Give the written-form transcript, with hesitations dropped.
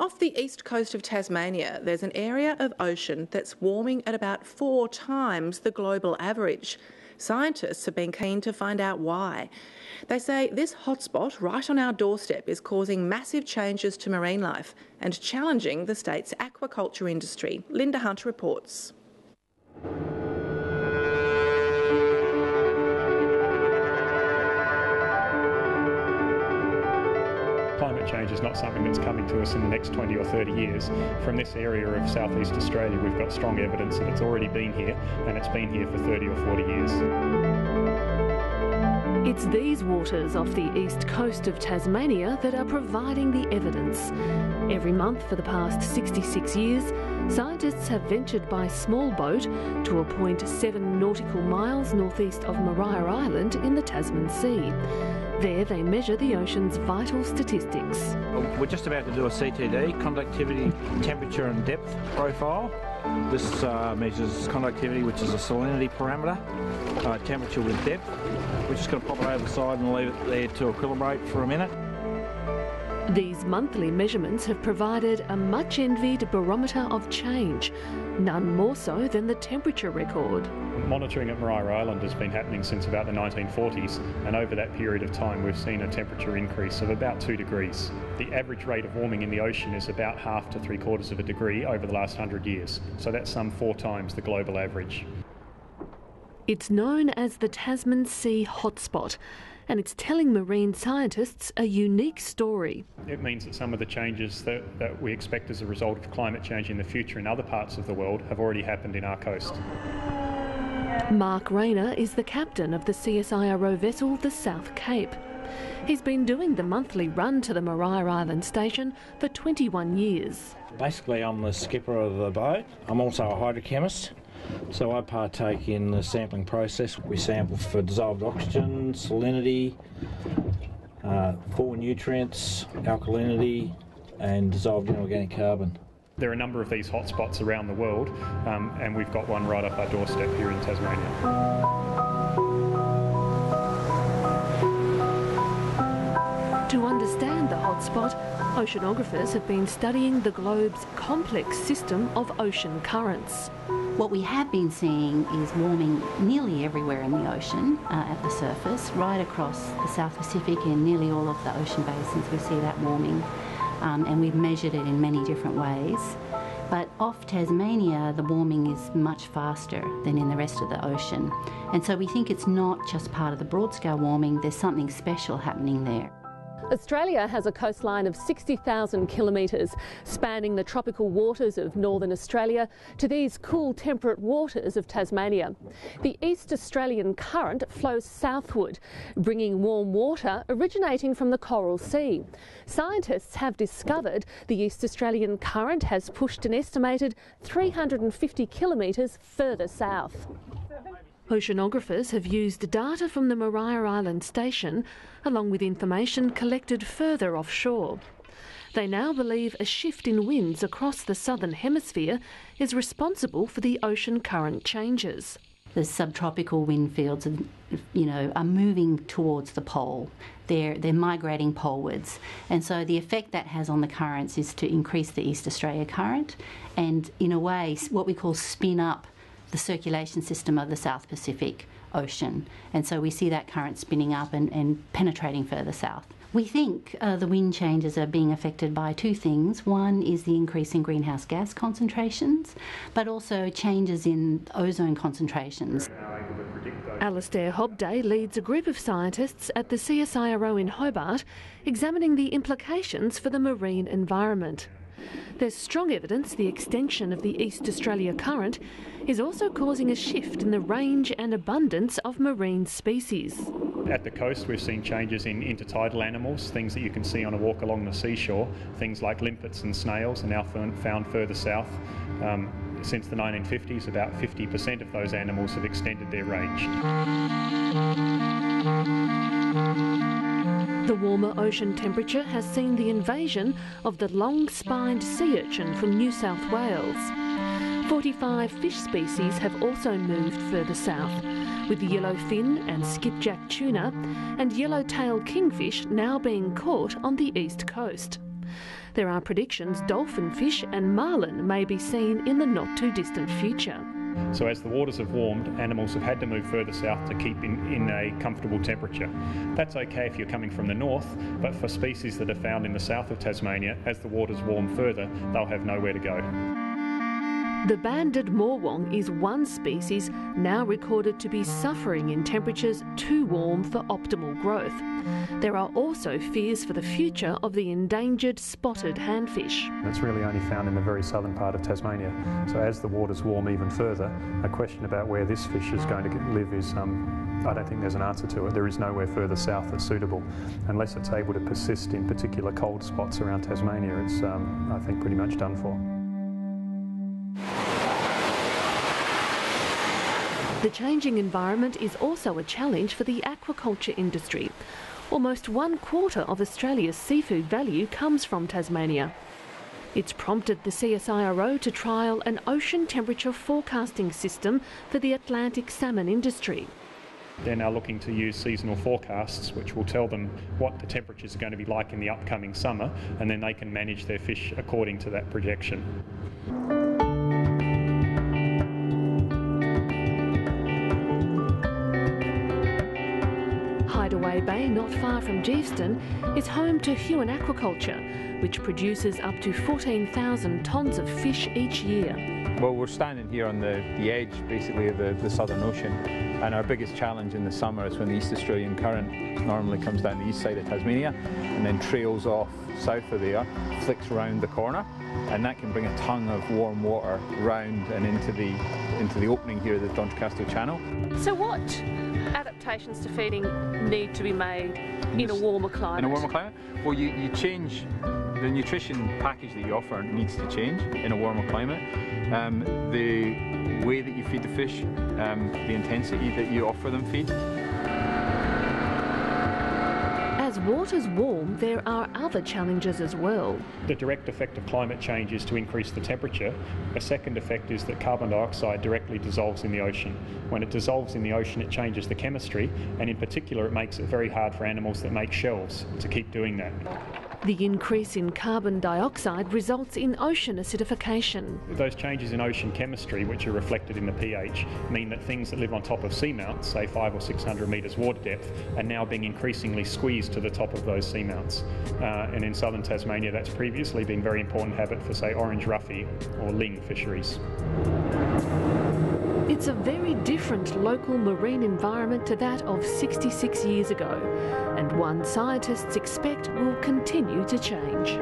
Off the east coast of Tasmania, there's an area of ocean that's warming at about 4 times the global average. Scientists have been keen to find out why. They say this hotspot right on our doorstep is causing massive changes to marine life and challenging the state's aquaculture industry. Linda Hunt reports. Climate change is not something that's coming to us in the next 20 or 30 years. From this area of southeast Australia, we've got strong evidence that it's already been here, and it's been here for 30 or 40 years. It's these waters off the east coast of Tasmania that are providing the evidence. Every month for the past 66 years, scientists have ventured by small boat to a point 7 nautical miles northeast of Maria Island in the Tasman Sea. There they measure the ocean's vital statistics. We're just about to do a CTD, conductivity, temperature and depth profile. This measures conductivity, which is a salinity parameter, temperature with depth. We're just going to pop it over the side and leave it there to equilibrate for a minute. These monthly measurements have provided a much-envied barometer of change, none more so than the temperature record. Monitoring at Maria Island has been happening since about the 1940s, and over that period of time we've seen a temperature increase of about 2 degrees. The average rate of warming in the ocean is about 1/2 to 3/4 of a degree over the last 100 years, so that's some 4 times the global average. It's known as the Tasman Sea Hotspot, and it's telling marine scientists a unique story. It means that some of the changes that we expect as a result of climate change in the future in other parts of the world have already happened in our coast. Mark Rayner is the captain of the CSIRO vessel, the South Cape. He's been doing the monthly run to the Maria Island station for 21 years. Basically, I'm the skipper of the boat. I'm also a hydrochemist, so I partake in the sampling process. We sample for dissolved oxygen, salinity, 4 nutrients, alkalinity and dissolved inorganic carbon. There are a number of these hotspots around the world, and we've got one right off our doorstep here in Tasmania. To understand the hotspot, oceanographers have been studying the globe's complex system of ocean currents. What we have been seeing is warming nearly everywhere in the ocean at the surface, right across the South Pacific and nearly all of the ocean basins we see that warming. And we've measured it in many different ways. But off Tasmania, the warming is much faster than in the rest of the ocean. And so we think it's not just part of the broad-scale warming, there's something special happening there. Australia has a coastline of 60,000 kilometres, spanning the tropical waters of northern Australia to these cool temperate waters of Tasmania. The East Australian current flows southward, bringing warm water originating from the Coral Sea. Scientists have discovered the East Australian current has pushed an estimated 350 kilometres further south. Oceanographers have used data from the Maria Island station along with information collected further offshore. They now believe a shift in winds across the southern hemisphere is responsible for the ocean current changes. The subtropical wind fields are moving towards the pole. They're migrating polewards. And so the effect that has on the currents is to increase the East Australia current and, in a way, what we call spin up the circulation system of the South Pacific Ocean. And so we see that current spinning up and penetrating further south. We think the wind changes are being affected by 2 things. One is the increase in greenhouse gas concentrations, but also changes in ozone concentrations. Alastair Hobday leads a group of scientists at the CSIRO in Hobart, examining the implications for the marine environment. There's strong evidence the extension of the East Australia current is also causing a shift in the range and abundance of marine species. At the coast we've seen changes in intertidal animals, things that you can see on a walk along the seashore. Things like limpets and snails are now found further south. Since the 1950s, about 50% of those animals have extended their range. The warmer ocean temperature has seen the invasion of the long-spined sea urchin from New South Wales. 45 fish species have also moved further south, with the yellowfin and skipjack tuna and yellow-tailed kingfish now being caught on the east coast. There are predictions dolphin fish and marlin may be seen in the not too distant future. So as the waters have warmed, animals have had to move further south to keep in a comfortable temperature. That's okay if you're coming from the north, but for species that are found in the south of Tasmania, as the waters warm further, they'll have nowhere to go. The banded morwong is one species now recorded to be suffering in temperatures too warm for optimal growth. There are also fears for the future of the endangered spotted handfish. It's really only found in the very southern part of Tasmania. So as the waters warm even further, a question about where this fish is going to live is I don't think there's an answer to it. There is nowhere further south that's suitable. Unless it's able to persist in particular cold spots around Tasmania, it's I think pretty much done for. The changing environment is also a challenge for the aquaculture industry. Almost 1/4 of Australia's seafood value comes from Tasmania. It's prompted the CSIRO to trial an ocean temperature forecasting system for the Atlantic salmon industry. They're now looking to use seasonal forecasts which will tell them what the temperatures are going to be like in the upcoming summer, and then they can manage their fish according to that projection. Hideaway Bay, not far from Geeveston, is home to Huon Aquaculture, which produces up to 14,000 tonnes of fish each year. Well, we're standing here on the edge, basically, of the Southern Ocean, and our biggest challenge in the summer is when the East Australian current normally comes down the east side of Tasmania and then trails off south of there, flicks round the corner, and that can bring a tongue of warm water round and into the opening here of the Doncaster Channel. So what adaptations to feeding need to be made in a warmer climate? In a warmer climate? Well, you change, the nutrition package that you offer needs to change in a warmer climate. The way that you feed the fish, the intensity that you offer them feed. As waters warm, there are other challenges as well. The direct effect of climate change is to increase the temperature. A second effect is that carbon dioxide directly dissolves in the ocean. When it dissolves in the ocean, it changes the chemistry, and in particular it makes it very hard for animals that make shells to keep doing that. The increase in carbon dioxide results in ocean acidification. Those changes in ocean chemistry, which are reflected in the pH, mean that things that live on top of seamounts, say 500 or 600 metres water depth, are now being increasingly squeezed to the top of those seamounts. And in southern Tasmania, that's previously been a very important habit for, say, orange roughy or ling fisheries. It's a very different local marine environment to that of 66 years ago, and one scientists expect will continue to change.